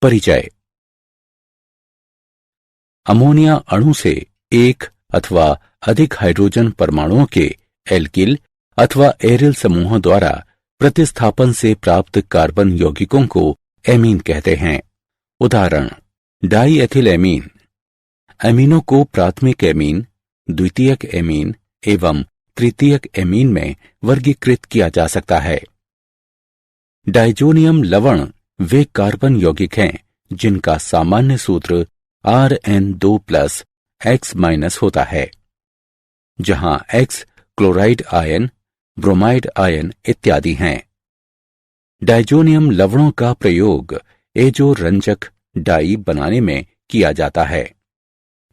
परिचय। अमोनिया अणु से एक अथवा अधिक हाइड्रोजन परमाणुओं के एल्किल अथवा एरिल समूहों द्वारा प्रतिस्थापन से प्राप्त कार्बन यौगिकों को एमीन कहते हैं। उदाहरण: डाईएथिल एमीन। एमीनों को प्राथमिक एमीन, द्वितीयक एमीन एवं तृतीयक एमीन में वर्गीकृत किया जा सकता है। डाइजोनियम लवण वे कार्बन यौगिक हैं जिनका सामान्य सूत्र Rn2+ X- होता है, जहां X chloride ion, bromide ion इत्यादि हैं। डाइजोनियम लवणों का प्रयोग एजो रंजक डाई बनाने में किया जाता है।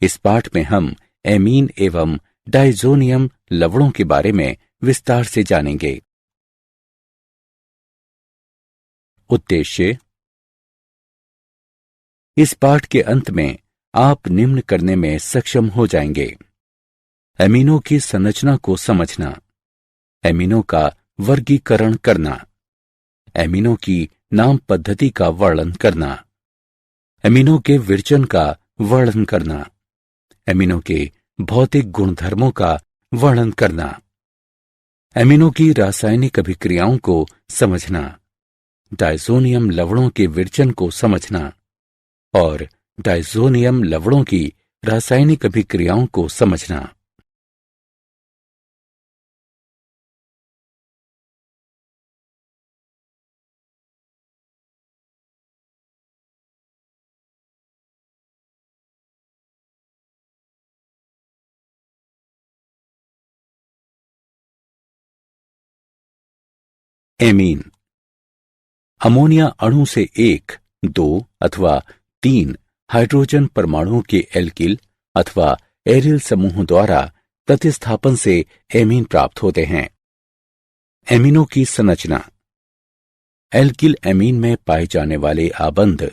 इस पाठ में हम एमीन एवं डाइजोनियम लवणों के बारे में विस्तार से जानेंगे। उद्देश्य: इस पाठ के अंत में आप निम्न करने में सक्षम हो जाएंगे: एमीनों की संरचना को समझना, एमीनों का वर्गीकरण करना, एमीनों की नाम पद्धति का वर्णन करना, एमीनों के विरचन का वर्णन करना, एमीनों के भौतिक गुणधर्मों का वर्णन करना, एमीनों की रासायनिक अभिक्रियाओं को समझना, डाइजोनियम लवणों के विरचन को समझना और डाइजोनियम लवणों की रासायनिक अभिक्रियाओं को समझना। एमीन। अमोनिया अणु से एक, दो अथवा तीन हाइड्रोजन परमाणुओं के एल्किल अथवा एरिल समूहों द्वारा प्रतिस्थापन से एमीन प्राप्त होते हैं। एमीनों की संरचना। एल्किल एमीन में पाए जाने वाले आबंध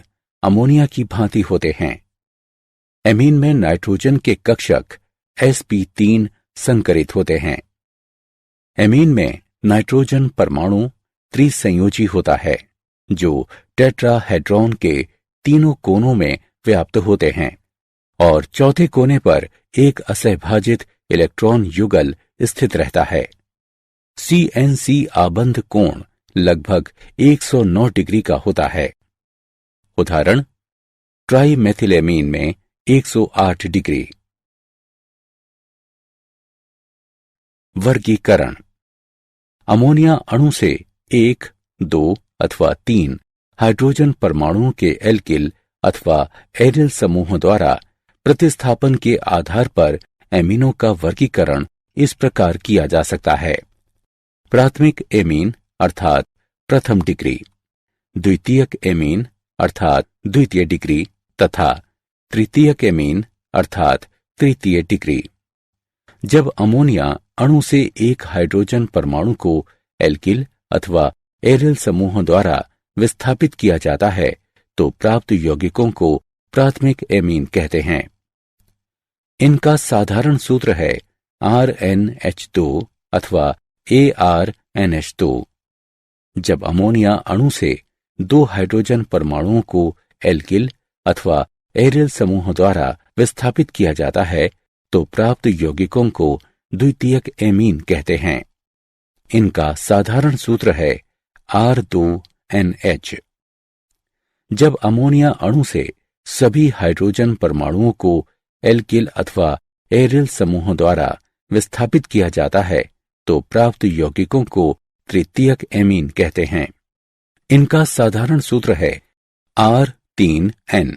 अमोनिया की भांति होते हैं। एमीन में नाइट्रोजन के कक्षक sp3 संकरित होते हैं। एमीन में नाइट्रोजन परमाणु त्रिसंयोजी होता है जो टेट्राहेड्रॉन के तीनों कोनों में व्याप्त होते हैं और चौथे कोने पर एक असहभाजित इलेक्ट्रॉन युगल स्थित रहता है। CNC आबंध कोण लगभग 109 डिग्री का होता है। उदाहरण: ट्राइमेथिलेमीन में 108 डिग्री। वर्गीकरण। अमोनिया अणु से एक, दो अथवा तीन हाइड्रोजन परमाणुओं के एल्किल अथवा एरिल समूहों द्वारा प्रतिस्थापन के आधार पर एमीनों का वर्गीकरण इस प्रकार किया जा सकता है: प्राथमिक एमीन अर्थात प्रथम डिग्री, द्वितीयक एमीन अर्थात द्वितीय डिग्री तथा तृतीयक एमीन अर्थात तृतीय डिग्री। जब अमोनिया अणु से एक हाइड्रोजन परमाणु को एल्किल अथवा एरिल समूहों द्वारा विस्थापित किया जाता है तो प्राप्त यौगिकों को प्राथमिक एमीन कहते हैं। इनका साधारण सूत्र है RnH2 अथवा ArNH2। जब अमोनिया अणु से दो हाइड्रोजन परमाणुओं को एल्किल अथवा एरिल समूहों द्वारा विस्थापित किया जाता है तो प्राप्त यौगिकों को द्वितीयक एमीन कहते हैं। इनका साधारण सूत्र है R2NH। जब अमोनिया अणु से सभी हाइड्रोजन परमाणुओं को एल्किल अथवा एरिल समूहों द्वारा विस्थापित किया जाता है तो प्राप्त यौगिकों को तृतीयक एमीन कहते हैं। इनका साधारण सूत्र है R3N।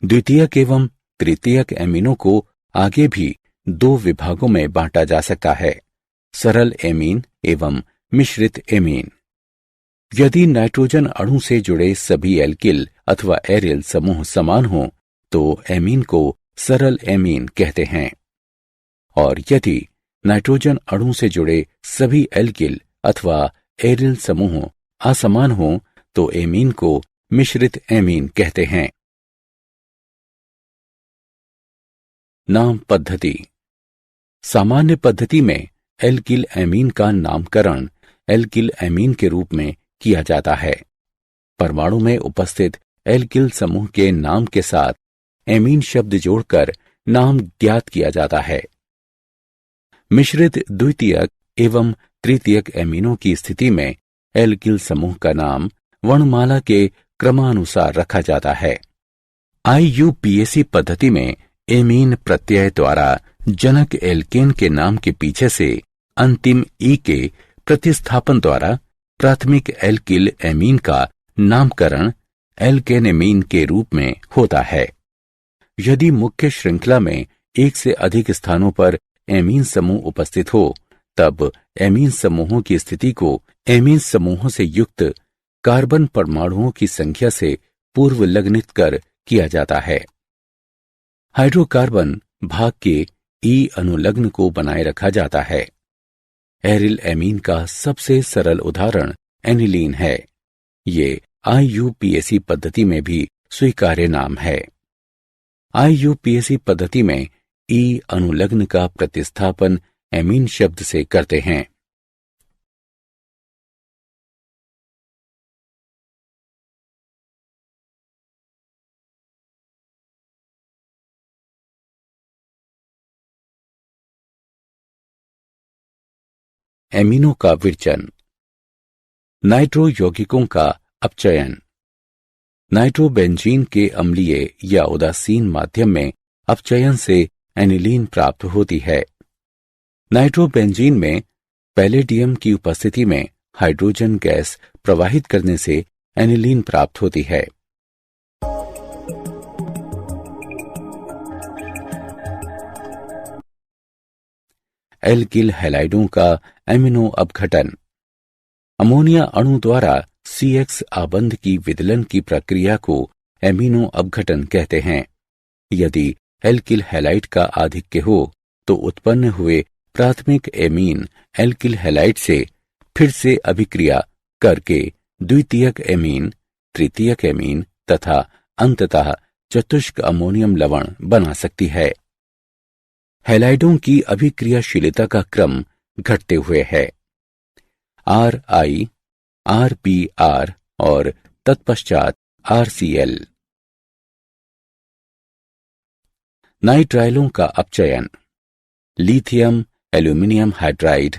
द्वितीयक एवं तृतीयक एमीनों को आगे भी दो विभागों में बांटा जा सकता है: सरल एमीन एवं मिश्रित एमीन। यदि नाइट्रोजन अणु से जुड़े सभी एल्किल अथवा एरिल समूह समान हों तो एमीन को सरल एमीन कहते हैं और यदि नाइट्रोजन अणु से जुड़े सभी एल्किल अथवा एरिल समूह असमान हों तो एमीन को मिश्रित एमीन कहते हैं। नाम पद्धति। सामान्य पद्धति में एल्किल एमीन का नामकरण एल्किल एमीन के रूप में किया जाता है। परमाणु में उपस्थित एल्किल समूह के नाम के साथ एमीन शब्द जोड़कर नाम ज्ञात किया जाता है। मिश्रित द्वितीयक एवं तृतीयक एमीनों की स्थिति में एल्किल समूह का नाम वर्णमाला के क्रमानुसार रखा जाता है। IUPAC पद्धति में एमीन प्रत्यय द्वारा जनक एल्केन के नाम के पीछे से अंतिम ई के प्रतिस्थापन द्वारा प्राथमिक एल्किल एमीन का नामकरण एल्केनेमीन के रूप में होता है। यदि मुख्य श्रृंखला में एक से अधिक स्थानों पर एमीन समूह उपस्थित हो, तब एमीन समूहों की स्थिति को एमीन समूहों से युक्त कार्बन परमाणुओं की संख्या से पूर्व लग्नित कर किया जाता है। हाइड्रोकार्बन भाग के ई अनुलग्न को बनाए रखा जाता है। एरिल एमीन का सबसे सरल उदाहरण एनिलीन है। ये IUPAC पद्धति में भी स्वीकार्य नाम है। IUPAC पद्धति में ई अनुलग्न का प्रतिस्थापन एमीन शब्द से करते हैं। एमीनों का विरचन। नाइट्रो यौगिकों का अपचयन। नाइट्रोबेंजीन के अम्लीय या उदासीन माध्यम में अपचयन से एनिलीन प्राप्त होती है। नाइट्रोबेंजीन में पैलेडियम की उपस्थिति में हाइड्रोजन गैस प्रवाहित करने से एनिलीन प्राप्त होती है। एल्किल हैलाइडों का एमिनो अपघटन। अमोनिया अणु द्वारा CX आबंध की विदलन की प्रक्रिया को एमिनो अपघटन कहते हैं। यदि एल्किल हैलाइड का आधिक्य हो तो उत्पन्न हुए प्राथमिक एमीन एल्किल हैलाइड से फिर से अभिक्रिया करके द्वितीयक एमीन, तृतीयक एमीन तथा अंततः चतुष्क अमोनियम लवण बना सकती है। हैलाइडों की अभिक्रियाशीलता का क्रम घटते हुए है। RI, RPR और तत्पश्चात RCl। नाइट्राइलों का अपचयन। लिथियम एल्यूमिनियम हाइड्राइड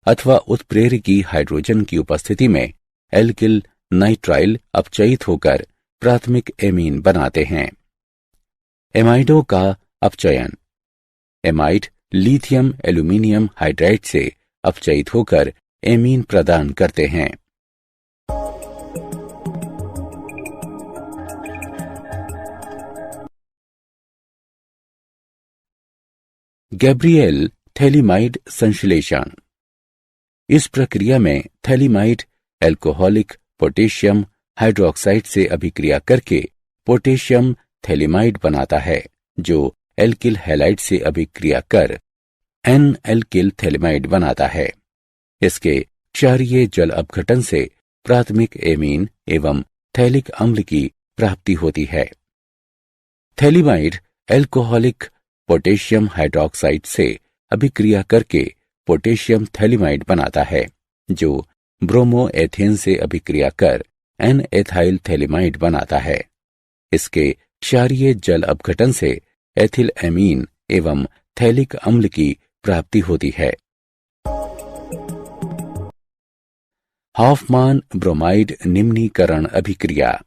अथवा उत्प्रेरकी हाइड्रोजन की उपस्थिति में एल्किल नाइट्राइल अपचयित होकर प्राथमिक एमीन बनाते हैं। एमाइडों का अपचयन। एमाइड लिथियम एल्यूमिनियम हाइड्राइड से अपचयित होकर एमीन प्रदान करते हैं। गैब्रिएल थैलीमाइड संश्लेषण। इस प्रक्रिया में थैलीमाइड एल्कोहलिक पोटेशियम हाइड्रोक्साइड से अभिक्रिया करके पोटेशियम थैलीमाइड बनाता है, जो एल्किल हैलाइड से अभिक्रिया कर N-एल्किल थैलीमाइड बनाता है। इसके क्षारीय जल अपघटन से प्राथमिक एमीन एवं थैलिक अम्ल की प्राप्ति होती है। थैलीमाइड एल्कोहलिक पोटेशियम हाइड्रोक्साइड से अभिक्रिया करके पोटेशियम थैलीमाइड बनाता है, जो ब्रोमो एथेन से अभिक्रिया कर N-एथाइल थैलीमाइड बनाता है। इसके क्षारीय जल अपघटन से एथिल एमीन एवं थैलिक अम्ल की प्राप्ति होती है। हॉफमान ब्रोमाइड निम्नीकरण अभिक्रिया।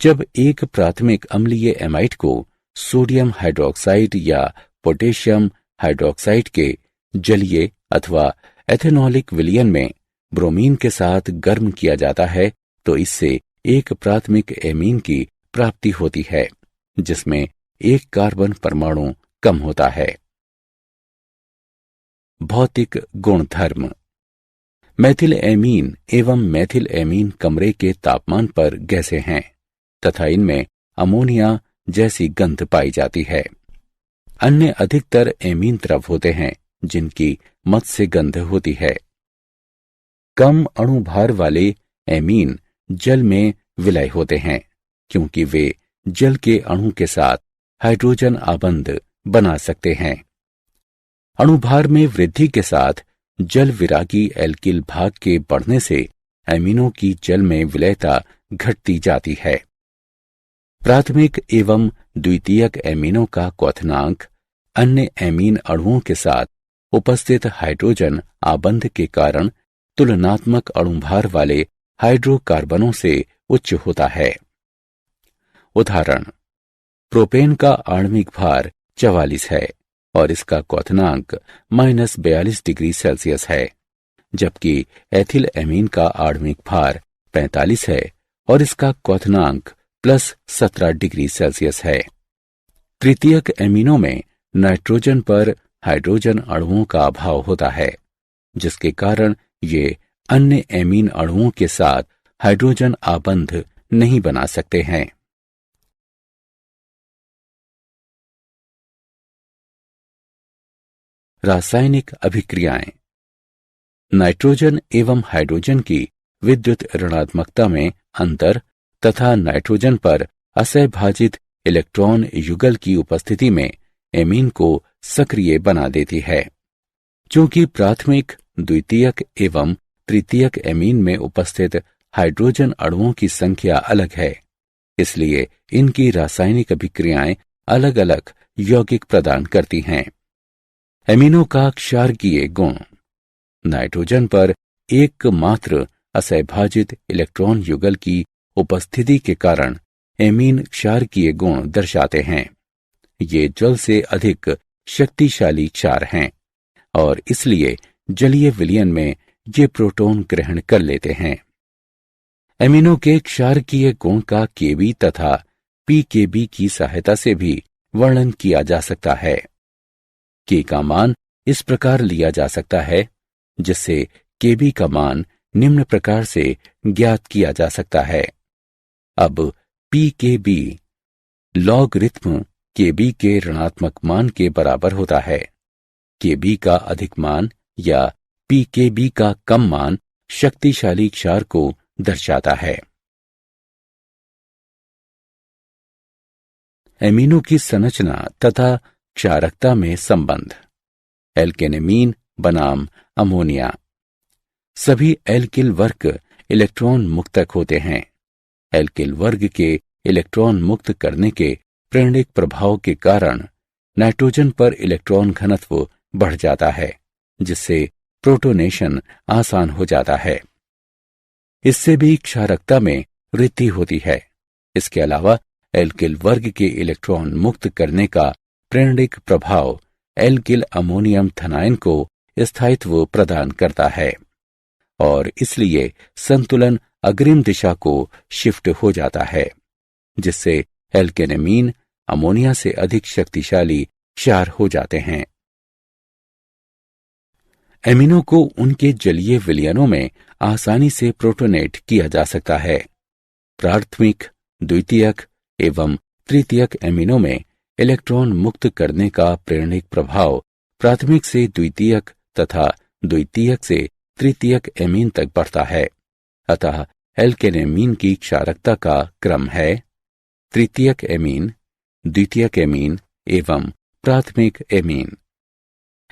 जब एक प्राथमिक अम्लीय एमाइड को सोडियम हाइड्रोक्साइड या पोटेशियम हाइड्रोक्साइड के जलीय अथवा एथेनॉलिक विलयन में ब्रोमीन के साथ गर्म किया जाता है, तो इससे एक प्राथमिक एमीन की प्राप्ति होती है, जिसमें एक कार्बन परमाणु कम होता है। भौतिक गुणधर्म। मैथिल एमीन एवं मैथिल एमीन कमरे के तापमान पर गैसें हैं तथा इनमें अमोनिया जैसी गंध पाई जाती है। अन्य अधिकतर एमीन द्रव होते हैं जिनकी मत्स्य गंध होती है। कम अणुभार वाले एमीन जल में विलय होते हैं, क्योंकि वे जल के अणु के साथ हाइड्रोजन आबंध बना सकते हैं। अणुभार में वृद्धि के साथ जल विरागी एल्किल भाग के बढ़ने से एमीनों की जल में विलयता घटती जाती है। प्राथमिक एवं द्वितीयक एमीनों का क्वथनांक अन्य एमीन अणुओं के साथ उपस्थित हाइड्रोजन आबंध के कारण तुलनात्मक अणुभार वाले हाइड्रोकार्बनों से उच्च होता है। उदाहरण, प्रोपेन का आणविक भार 44 है और इसका क्वथनांक -42 डिग्री सेल्सियस है, जबकि एथिल एमीन का आणविक भार 45 है और इसका क्वथनांक +17 डिग्री सेल्सियस है। तृतीयक एमीनों में नाइट्रोजन पर हाइड्रोजन अणुओं का अभाव होता है, जिसके कारण ये अन्य एमीन अणुओं के साथ हाइड्रोजन आबंध नहीं बना सकते हैं। रासायनिक अभिक्रियाएं। नाइट्रोजन एवं हाइड्रोजन की विद्युत ऋणात्मकता में अंतर तथा नाइट्रोजन पर असहभाजित इलेक्ट्रॉन युगल की उपस्थिति में एमीन को सक्रिय बना देती है। चूंकि प्राथमिक, द्वितीयक एवं तृतीयक एमीन में उपस्थित हाइड्रोजन अणुओं की संख्या अलग है, इसलिए इनकी रासायनिक अभिक्रियाएं अलग अलग यौगिक प्रदान करती हैं। एमीनों का क्षारकीय गुण। नाइट्रोजन पर एकमात्र असहभाजित इलेक्ट्रॉन युगल की उपस्थिति के कारण एमीन क्षारकीय गुण दर्शाते हैं। ये जल से अधिक शक्तिशाली क्षार हैं और इसलिए जलीय विलयन में ये प्रोटॉन ग्रहण कर लेते हैं। एमीनों के क्षारकीय गुण का केबी तथा पीकेबी की सहायता से भी वर्णन किया जा सकता है। के का मान इस प्रकार लिया जा सकता है, जिससे केबी का मान निम्न प्रकार से ज्ञात किया जा सकता है। अब पीकेबी लॉगरिथम केबी के ऋणात्मक मान के बराबर होता है। केबी का अधिक मान या पीकेबी का कम मान शक्तिशाली क्षार को दर्शाता है। एमीनों की संरचना तथा क्षारकता में संबंध। एल्केनेमीन बनाम अमोनिया। सभी एल्किल वर्ग इलेक्ट्रॉन मुक्तक होते हैं। एल्किल वर्ग के इलेक्ट्रॉन मुक्त करने के प्रेरणिक प्रभाव के कारण नाइट्रोजन पर इलेक्ट्रॉन घनत्व बढ़ जाता है, जिससे प्रोटोनेशन आसान हो जाता है। इससे भी क्षारकता में वृद्धि होती है। इसके अलावा एल्किल वर्ग के इलेक्ट्रॉन मुक्त करने का प्रेरणिक प्रभाव एल्किल अमोनियम थनाइन को स्थायित्व प्रदान करता है और इसलिए संतुलन अग्रिम दिशा को शिफ्ट हो जाता है, जिससे एल्केनेमीन अमोनिया से अधिक शक्तिशाली क्षार हो जाते हैं। एमीनों को उनके जलीय विलयनों में आसानी से प्रोटोनेट किया जा सकता है। प्राथमिक, द्वितीयक एवं तृतीयक एमीनों में इलेक्ट्रॉन मुक्त करने का प्रेरणिक प्रभाव प्राथमिक से द्वितीयक तथा द्वितीयक से तृतीयक एमीन तक बढ़ता है। अतः एल्केनेमीन की क्षारकता का क्रम है तृतीयक एमीन, द्वितीयक एमीन एवं प्राथमिक एमीन।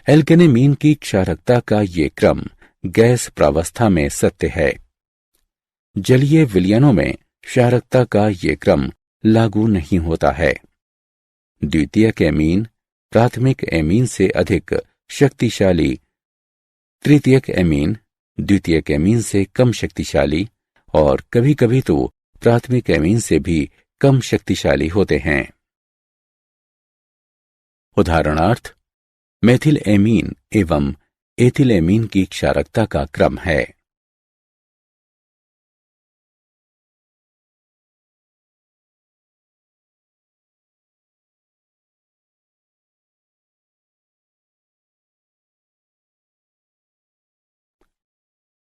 एल्केनेमीन की क्षारकता का ये क्रम गैस प्रावस्था में सत्य है। जलीय विलयनों में क्षारकता का ये क्रम लागू नहीं होता है। द्वितीयक एमीन प्राथमिक एमीन से अधिक शक्तिशाली, तृतीयक एमीन द्वितीयक एमीन से कम शक्तिशाली और कभी कभी तो प्राथमिक एमीन से भी कम शक्तिशाली होते हैं। उदाहरणार्थ, मेथिल एमीन एवं एथिल एमीन की क्षारकता का क्रम है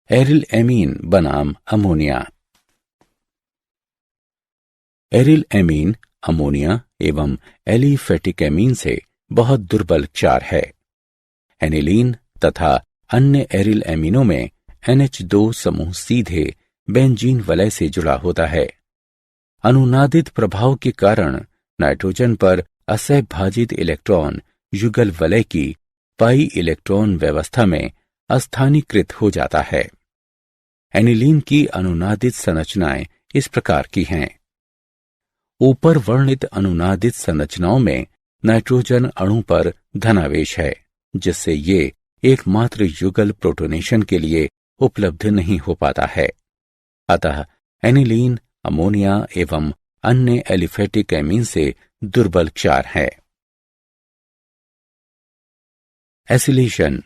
एरिल एमीन बनाम अमोनिया। एरिल एमीन अमोनिया एवं एलिफेटिक एमीन से बहुत दुर्बल क्षार है। एनिलीन तथा अन्य एरिल एमीनों में NH2 समूह सीधे बेंजीन वलय से जुड़ा होता है। अनुनादित प्रभाव के कारण नाइट्रोजन पर असहभाजित इलेक्ट्रॉन युगल वलय की पाई इलेक्ट्रॉन व्यवस्था में अस्थानीकृत हो जाता है। एनिलीन की अनुनादित संरचनाएं इस प्रकार की हैं। ऊपर वर्णित अनुनादित संरचनाओं में नाइट्रोजन अणु पर धनावेश है, जिससे ये एकमात्र युगल प्रोटोनेशन के लिए उपलब्ध नहीं हो पाता है। अतः एनिलीन अमोनिया एवं अन्य एलिफेटिक एमीन से दुर्बल क्षार है। एसिलेशन।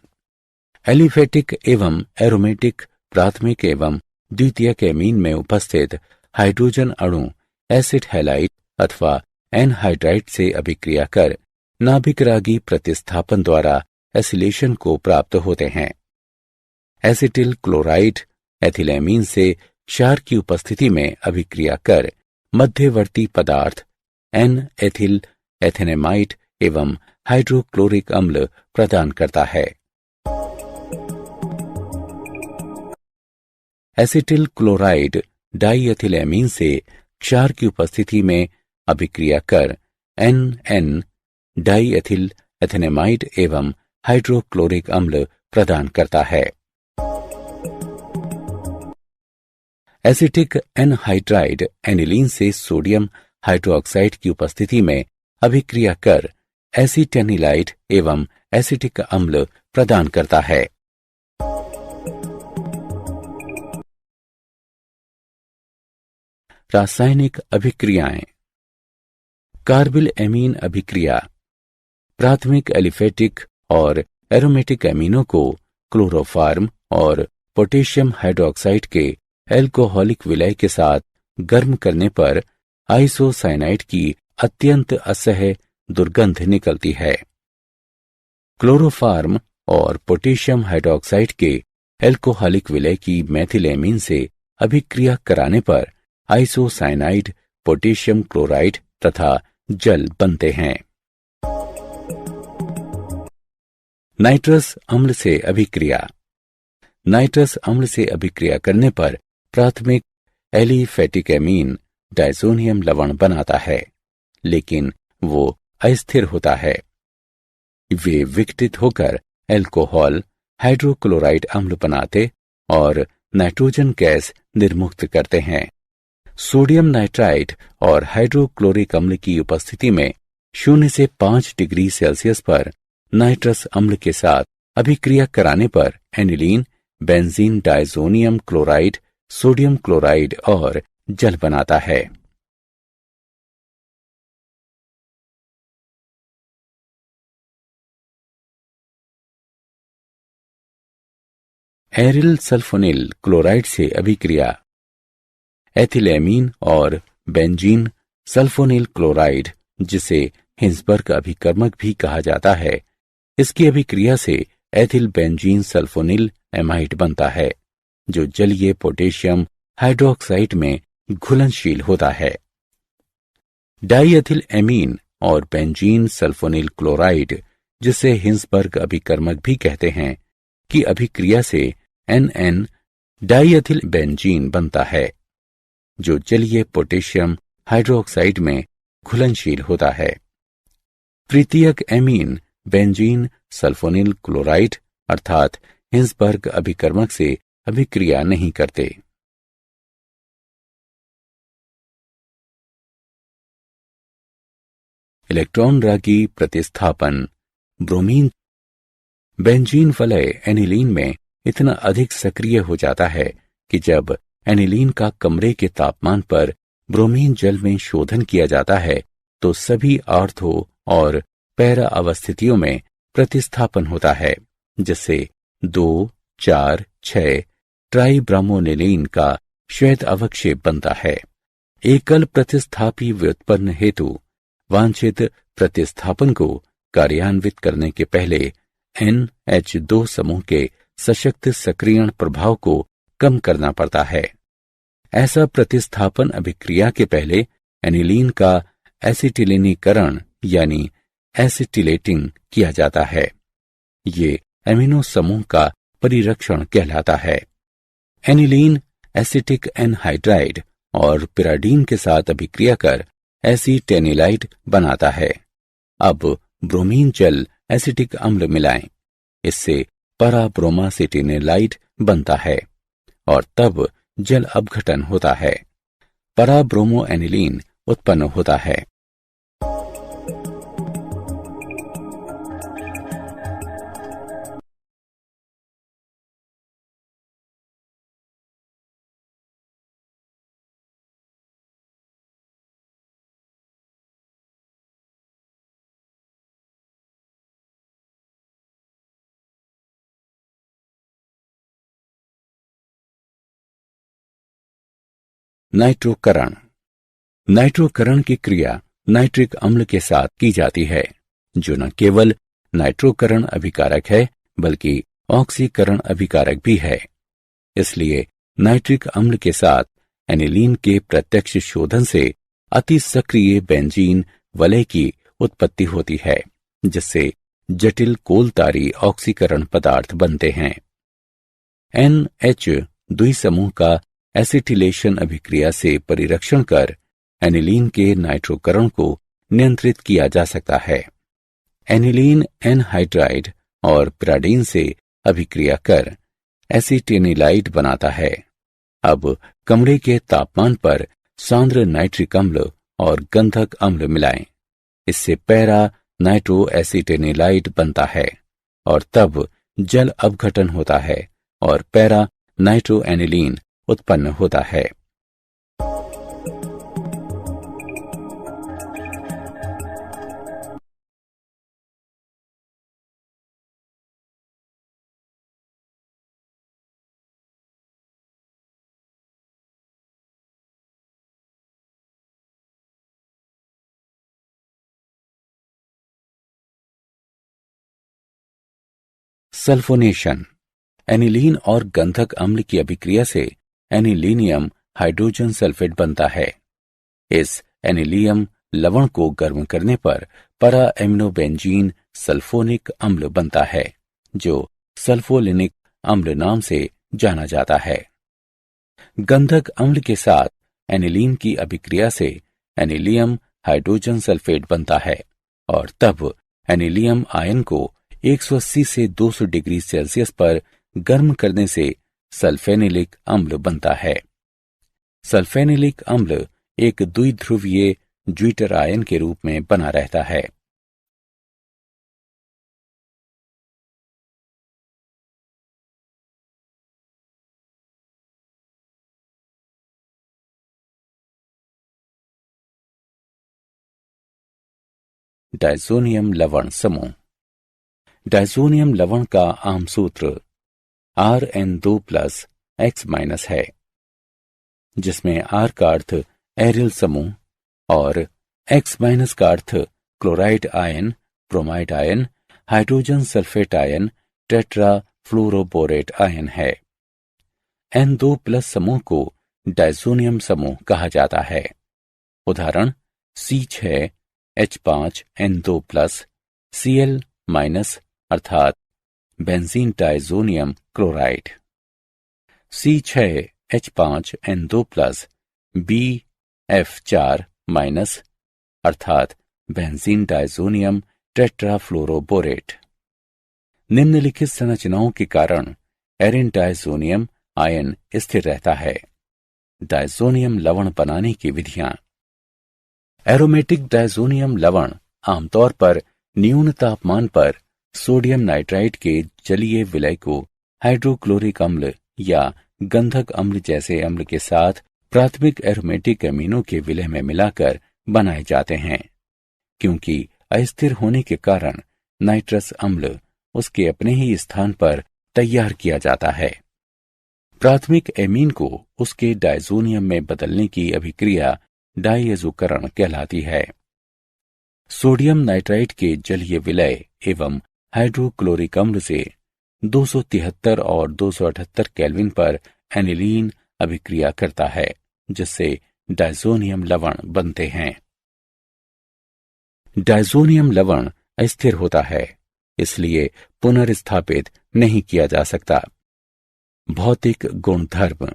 एलिफेटिक एवं एरोमेटिक प्राथमिक एवं द्वितीयक एमीन में उपस्थित हाइड्रोजन अणु एसिड हैलाइड अथवा एनहाइड्राइड से अभिक्रिया कर नाभिकरागी प्रतिस्थापन द्वारा एसिलेशन को प्राप्त होते हैं। एसिटिल क्लोराइड एथिलेमीन से क्षार की उपस्थिति में अभिक्रिया कर मध्यवर्ती पदार्थ एन एथिल एथेनेमाइड एवं हाइड्रोक्लोरिक अम्ल प्रदान करता है। एसिटिल क्लोराइड डाईएथिलेमीन से क्षार की उपस्थिति में अभिक्रिया कर एन डाईएथिल एथेनेमाइड एवं हाइड्रोक्लोरिक अम्ल प्रदान करता है। एसिटिक एनहाइड्राइड एनिलीन से सोडियम हाइड्रोक्साइड की उपस्थिति में अभिक्रिया कर एसीटेनिलाइड एवं एसिटिक अम्ल प्रदान करता है। रासायनिक अभिक्रियाएं। कार्बिल एमीन अभिक्रिया प्राथमिक एलिफेटिक और एरोमेटिक एमीनों को क्लोरोफार्म और पोटेशियम हाइड्रोक्साइड के एल्कोहलिक विलय के साथ गर्म करने पर आइसोसाइनाइड की अत्यंत असह्य दुर्गंध निकलती है। क्लोरोफार्म और पोटेशियम हाइड्रोक्साइड के एल्कोहलिक विलय की मेथिलेमीन से अभिक्रिया कराने पर आइसोसाइनाइड, पोटेशियम क्लोराइड तथा जल बनते हैं। नाइट्रस अम्ल से अभिक्रिया। नाइट्रस अम्ल से अभिक्रिया करने पर प्राथमिक एलिफेटिक एमीन डायज़ोनियम लवण बनाता है, लेकिन वो अस्थिर होता है। वे विघटित होकर एल्कोहल हाइड्रोक्लोराइड अम्ल बनाते और नाइट्रोजन गैस निर्मुक्त करते हैं। सोडियम नाइट्राइट और हाइड्रोक्लोरिक अम्ल की उपस्थिति में 0 से 5 डिग्री सेल्सियस पर नाइट्रस अम्ल के साथ अभिक्रिया कराने पर aniline, benzene diazonium chloride, sodium chloride और जल बनाता है। एरिल सल्फोनिल क्लोराइड से अभिक्रिया। एथिलेमीन और बेंजीन सल्फोनिल क्लोराइड, जिसे हिंसबर्ग अभिकर्मक भी कहा जाता है, इसकी अभिक्रिया से एथिल बेंजीन सल्फोनिल एमाइड बनता है, जो जलीय पोटेशियम हाइड्रोक्साइड में घुलनशील होता है। डाईएथिल एमीन और बेंजीन सल्फोनिल क्लोराइड, जिसे हिंसबर्ग अभिकर्मक भी कहते हैं, की अभिक्रिया से एन डाईएथिल बेंजीन बनता है, जो जलीय पोटेशियम हाइड्रोक्साइड में घुलनशील होता है। तृतीयक एमीन बेंजीन सल्फोनिल क्लोराइड अर्थात हिंसबर्ग अभिकर्मक से अभिक्रिया नहीं करते। इलेक्ट्रॉन रागी प्रतिस्थापन। ब्रोमीन। बेंजीन वलय एनिलीन में इतना अधिक सक्रिय हो जाता है कि जब एनिलीन का कमरे के तापमान पर ब्रोमीन जल में शोधन किया जाता है तो सभी आर्थो और पैरा अवस्थितियों में प्रतिस्थापन होता है, जिससे 2, 4, 6 ट्राइब्रामोनिलीन का श्वेत अवक्षेप बनता है। एकल प्रतिस्थापी व्युत्पन्न हेतु वांछित प्रतिस्थापन को कार्यान्वित करने के पहले NH2 समूह के सशक्त सक्रियण प्रभाव को कम करना पड़ता है। ऐसा प्रतिस्थापन अभिक्रिया के पहले एनिलीन का एसिटिलीनीकरण यानी एसिटिलेटिंग किया जाता है। ये एमिनो समूह का परिरक्षण कहलाता है। एनिलीन एसिटिक एनहाइड्राइड और पिराडीन के साथ अभिक्रिया कर एसीटेनिलाइड बनाता है। अब ब्रोमीन जल एसिटिक अम्ल मिलाएं, इससे पराब्रोमासिटिनिलाइड बनता है और तब जल अपघटन होता है। पराब्रोमो एनिलीन उत्पन्न होता है। नाइट्रोकरण। नाइट्रोकरण की क्रिया नाइट्रिक अम्ल के साथ की जाती है, जो न केवल नाइट्रोकरण अभिकारक है बल्कि ऑक्सीकरण अभिकारक भी है। इसलिए नाइट्रिक अम्ल के साथ एनिलीन के प्रत्यक्ष शोधन से अति सक्रिय बेंजीन वलय की उत्पत्ति होती है, जिससे जटिल कोलतारी ऑक्सीकरण पदार्थ बनते हैं। NH द्विसमूह का एसिटिलेशन अभिक्रिया से परिरक्षण कर एनिलीन के नाइट्रोकरण को नियंत्रित किया जा सकता है। एनिलीन एनहाइड्राइड और पिराडीन से अभिक्रिया कर एसिटेनिलाइड बनाता है। अब कमरे के तापमान पर सांद्र नाइट्रिक अम्ल और गंधक अम्ल मिलाएं। इससे पैरा नाइट्रो एसिटेनिलाइड बनता है और तब जल अपघटन होता है और पैरा नाइट्रो एनिलीन उत्पन्न होता है। सल्फोनेशन। एनिलीन और गंधक अम्ल की अभिक्रिया से एनिलीनियम हाइड्रोजन सल्फेट बनता है। इस एनिलियम लवण को गर्म करने पर para एमिनोबेंजीन सल्फोनिक अम्ल बनता है, जो सल्फोलिनिक अम्ल नाम से जाना जाता है। गंधक अम्ल के साथ एनिलीन की अभिक्रिया से एनिलियम हाइड्रोजन सल्फेट बनता है और तब एनिलियम आयन को 180 से 200 डिग्री सेल्सियस पर गर्म करने से सल्फेनिलिक अम्ल बनता है। सल्फेनिलिक अम्ल एक द्विध्रुवीय ज्विटर आयन के रूप में बना रहता है। डायज़ोनियम लवण समूह। डायज़ोनियम लवण का आम सूत्र Rn2+X- है, जिसमें R का अर्थ एरिल समूह और X- का अर्थ chloride ion, bromide ion, hydrogen sulphate ion, tetra fluoroborate ion है। N2+ समूह को डायज़ोनियम समूह कहा जाता है। उदाहरण C6H5N2+ Cl- अर्थात benzene diazonium chloride, C6H5N2+ BF4- अर्थात बेंजीन डायज़ोनियम टेट्राफ्लोरोबोरेट। निम्नलिखित संरचनाओं के कारण एरिन डायज़ोनियम आयन स्थिर रहता है। डायज़ोनियम लवण बनाने की विधियां। एरोमेटिक डायज़ोनियम लवण आमतौर पर न्यून तापमान पर सोडियम नाइट्राइट के जलीय विलय को हाइड्रोक्लोरिक अम्ल या गंधक अम्ल जैसे अम्ल के साथ प्राथमिक एरोमेटिक अमीनों के विलय में मिलाकर बनाए जाते हैं। क्योंकि अस्थिर होने के कारण नाइट्रस अम्ल उसके अपने ही स्थान पर तैयार किया जाता है। प्राथमिक एमीन को उसके डायज़ोनियम में बदलने की अभिक्रिया डायज़ोकरण कहलाती है। सोडियम नाइट्राइट के जलीय विलय एवं हाइड्रोक्लोरिक अम्ल से 273 और 278 केल्विन पर एनिलीन अभिक्रिया करता है, जिससे डायज़ोनियम लवण बनते हैं। डायज़ोनियम लवण अस्थिर होता है, इसलिए पुनर्स्थापित नहीं किया जा सकता। भौतिक गुणधर्म।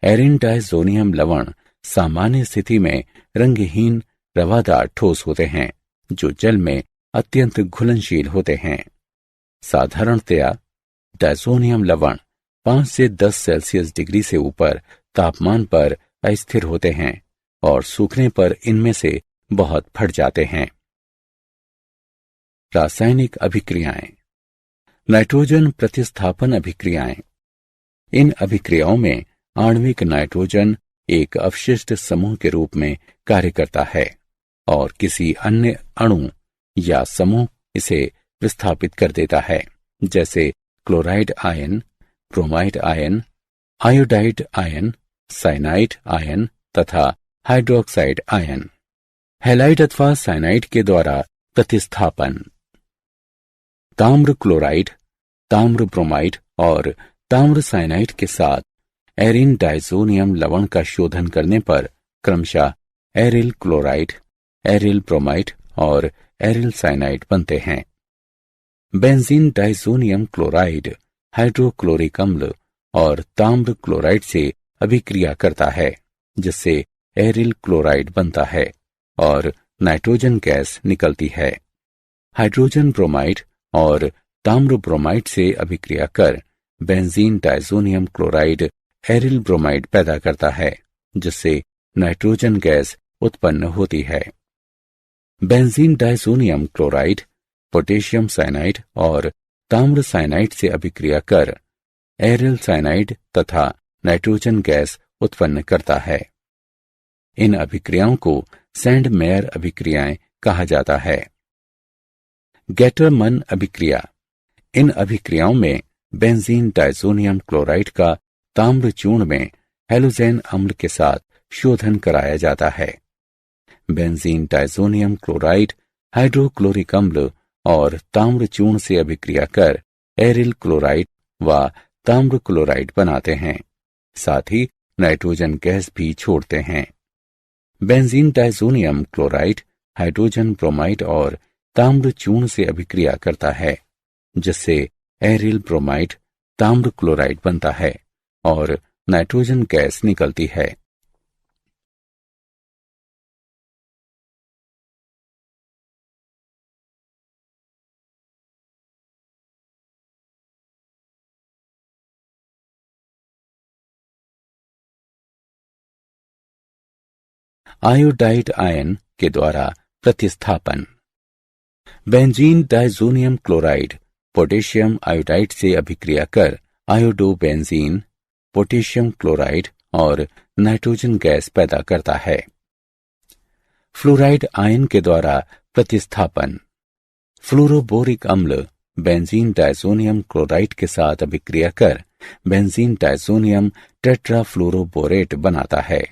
एरिन डायज़ोनियम लवण सामान्य स्थिति में रंगहीन रवादार ठोस होते हैं, जो जल में अत्यंत घुलनशील होते हैं। साधारणतया डायज़ोनियम लवण 5 से 10 सेल्सियस डिग्री से ऊपर तापमान पर अस्थिर होते हैं और सूखने पर इनमें से बहुत फट जाते हैं। रासायनिक अभिक्रियाएं। नाइट्रोजन प्रतिस्थापन अभिक्रियाएं। इन अभिक्रियाओं में आणविक नाइट्रोजन एक अवशिष्ट समूह के रूप में कार्य करता है और किसी अन्य अणु या समूह इसे विस्थापित कर देता है, जैसे chloride ion, bromide ion, iodide ion, cyanide ion तथा हाइड्रोक्साइड आयन। हैलाइड अथवा साइनाइड के द्वारा प्रतिस्थापन। ताम्र क्लोराइड, ताम्र ब्रोमाइड और ताम्र साइनाइड के साथ एरिन डाइजोनियम लवण का शोधन करने पर क्रमशः एरिल क्लोराइड, एरिल ब्रोमाइड और एरिल साइनाइड बनते हैं। बेंजीन डाइजोनियम क्लोराइड हाइड्रोक्लोरिक अम्ल और ताम्र क्लोराइड से अभिक्रिया करता है, जिससे एरिल क्लोराइड बनता है और नाइट्रोजन गैस निकलती है। हाइड्रोजन ब्रोमाइड और ताम्र ब्रोमाइड से अभिक्रिया कर benzene diazonium chloride aryl bromide पैदा करता है, जिससे नाइट्रोजन गैस उत्पन्न होती है। Benzene diazonium chloride potassium cyanide और ताम्र साइनाइड से अभिक्रिया कर एरिल साइनाइड तथा नाइट्रोजन गैस उत्पन्न करता है। इन अभिक्रियाओं को सैंड मेयर अभिक्रियाएं कहा जाता है। गेटरमन अभिक्रिया। इन अभिक्रियाओं में बेंजीन डाइजोनियम क्लोराइड का ताम्र चूर्ण में हेलोजेन अम्ल के साथ शोधन कराया जाता है। बेंजीन डाइजोनियम क्लोराइड हाइड्रोक्लोरिक अम्ल और ताम्र चूर्ण से अभिक्रिया कर एरिल क्लोराइड व ताम्र क्लोराइड बनाते हैं, साथ ही नाइट्रोजन गैस भी छोड़ते हैं। Benzene diazonium chloride hydrogen bromide और ताम्र चूर्ण से अभिक्रिया करता है, जिससे एरिल ब्रोमाइड ताम्र क्लोराइड बनता है और नाइट्रोजन गैस निकलती है। आयोडाइड आयन के द्वारा प्रतिस्थापन। Benzene diazonium chloride potassium iodide से अभिक्रिया कर आयोडोबेंजीन, पोटेशियम क्लोराइड और नाइट्रोजन गैस पैदा करता है। फ्लोराइड आयन के द्वारा प्रतिस्थापन। फ्लोरोबोरिक अम्ल बेंजीन डाइजोनियम क्लोराइड के साथ अभिक्रिया कर बेंजीन डाइजोनियम टेट्राफ्लोरोबोरेट बनाता है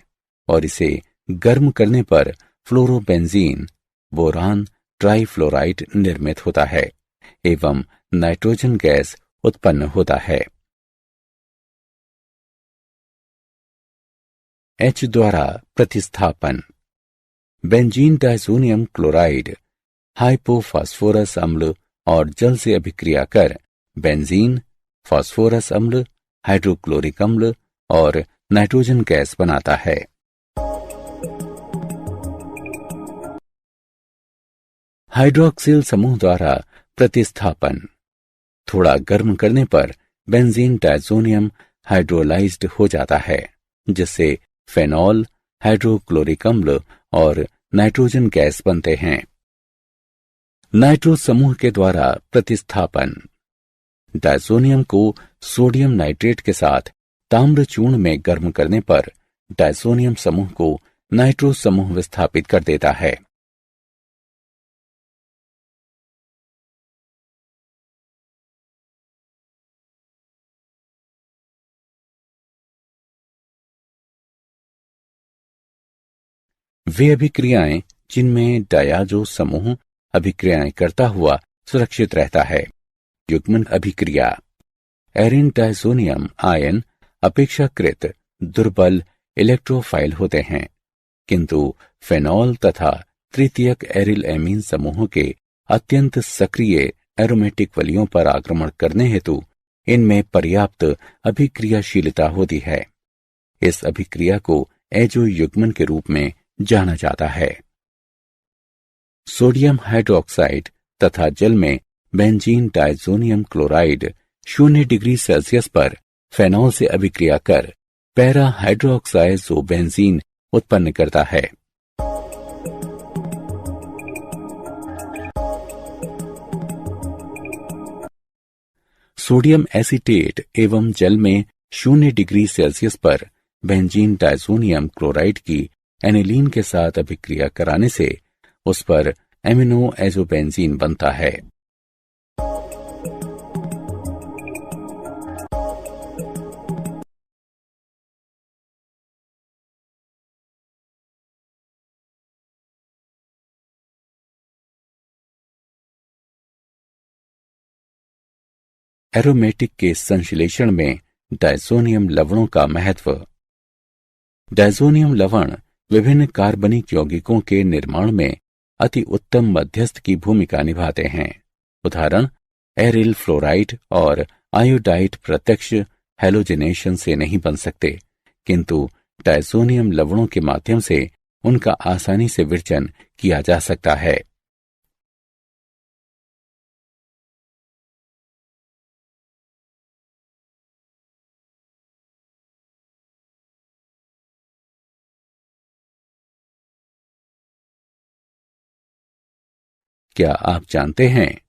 और इसे गर्म करने पर फ्लोरोबेंजीन बोरान ट्राइफ्लोराइड निर्मित होता है एवं नाइट्रोजन गैस उत्पन्न होता है। H द्वारा प्रतिस्थापन। बेंजीन डाइजोनियम क्लोराइड हाइपोफॉस्फोरस अम्ल और जल से अभिक्रिया कर बेंजीन, फास्फोरस अम्ल, हाइड्रोक्लोरिक अम्ल और नाइट्रोजन गैस बनाता है। हाइड्रोक्सिल समूह द्वारा प्रतिस्थापन। थोड़ा गर्म करने पर बेंजीन डाइजोनियम हाइड्रोलाइज्ड हो जाता है, जिससे फेनॉल, हाइड्रोक्लोरिक अम्ल और नाइट्रोजन गैस बनते हैं। नाइट्रो समूह के द्वारा प्रतिस्थापन। डाइजोनियम को सोडियम नाइट्रेट के साथ ताम्र चूर्ण में गर्म करने पर डाइजोनियम समूह को नाइट्रो समूह विस्थापित कर देता है। वे अभिक्रियाएं जिनमें डायाजो समूह अभिक्रियाएं करता हुआ सुरक्षित रहता है। युग्मन अभिक्रिया। एरिन डाइजोनियम आयन अपेक्षाकृत दुर्बल इलेक्ट्रोफाइल होते हैं, किंतु फेनॉल तथा तृतीयक एरिल एमीन समूहों के अत्यंत सक्रिय एरोमेटिक वलियों पर आक्रमण करने हेतु इनमें पर्याप्त अभिक्रियाशीलता होती है। इस अभिक्रिया को एजो युग्मन के रूप में जाना जाता है। सोडियम हाइड्रोक्साइड तथा जल में benzene diazonium chloride 0 degree Celsius पर फेनॉल से अभिक्रिया कर पैरा हाइड्रोक्साइजोबेंजीन उत्पन्न करता है। सोडियम एसीटेट एवं जल में 0 डिग्री सेल्सियस पर बेंजीन डायज़ोनियम क्लोराइड की एनिलीन के साथ अभिक्रिया कराने से उस पर एमिनो एजोबेंजीन बनता है। एरोमेटिक के संश्लेषण में डायज़ोनियम लवणों का महत्व। डायज़ोनियम लवण विभिन्न कार्बनिक यौगिकों के निर्माण में अति उत्तम मध्यस्थ की भूमिका निभाते हैं। उदाहरण एरिल फ्लोराइड और आयोडाइड प्रत्यक्ष हैलोजिनेशन से नहीं बन सकते, किंतु डायज़ोनियम लवणों के माध्यम से उनका आसानी से विरचन किया जा सकता है। क्या आप जानते हैं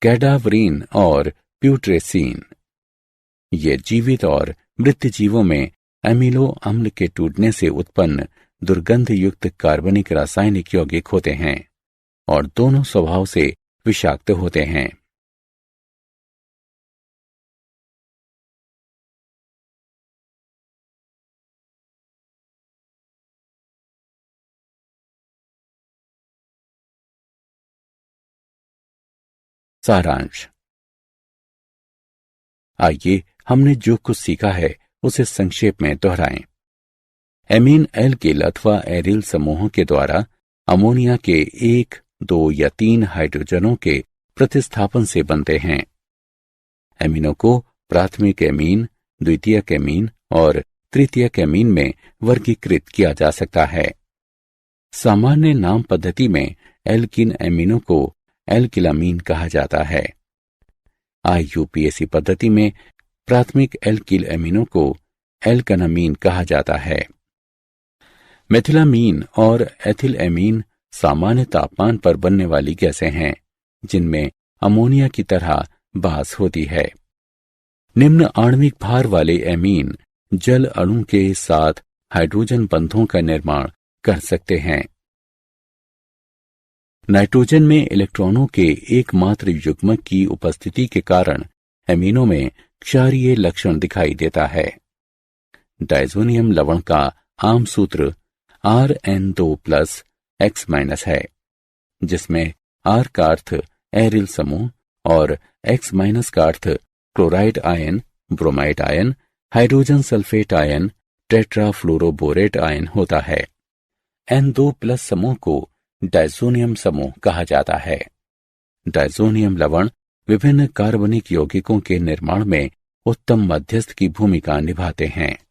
कैडावरीन और प्यूट्रेसीन ये जीवित और मृत जीवों में एमिनो अम्ल के टूटने से उत्पन्न दुर्गंध युक्त कार्बनिक रासायनिक यौगिक होते हैं और दोनों स्वभाव से विषाक्त होते हैं। सारांश। आइए हमने जो कुछ सीखा है उसे संक्षेप में दोहराएं। एमीन एल्किल अथवा एरिल समूहों के द्वारा अमोनिया के 1, 2 या 3 हाइड्रोजनों के प्रतिस्थापन से बनते हैं। एमीनों को प्राथमिक एमीन, द्वितीयक एमीन और तृतीयक एमीन में वर्गीकृत किया जा सकता है। सामान्य नाम पद्धति में एल्किन एमीनों को एल्किलामीन कहा जाता है। IUPAC पद्धति में प्राथमिक एल्किल एमीनों को एल्कनामीन कहा जाता है। मेथिलामीन और एथिल एमीन सामान्य तापमान पर बनने वाली गैसें हैं जिनमें अमोनिया की तरह बास होती है। निम्न आणविक भार वाले एमीन जल अणु के साथ हाइड्रोजन बंधों का निर्माण कर सकते हैं। नाइट्रोजन में इलेक्ट्रॉनों के एकमात्र युग्मक की उपस्थिति के कारण एमीनों में क्षारीय लक्षण दिखाई देता है। डायज़ोनियम लवण का आम सूत्र Rn2+X- है, जिसमें R का अर्थ एरिल समूह और X- का अर्थ chloride ion, bromide ion, hydrogen sulphate ion, tetrafluoroborate ion होता है। N2+ समूह को डायज़ोनियम समूह कहा जाता है। डायज़ोनियम लवण विभिन्न कार्बनिक यौगिकों के निर्माण में उत्तम मध्यस्थ की भूमिका निभाते हैं।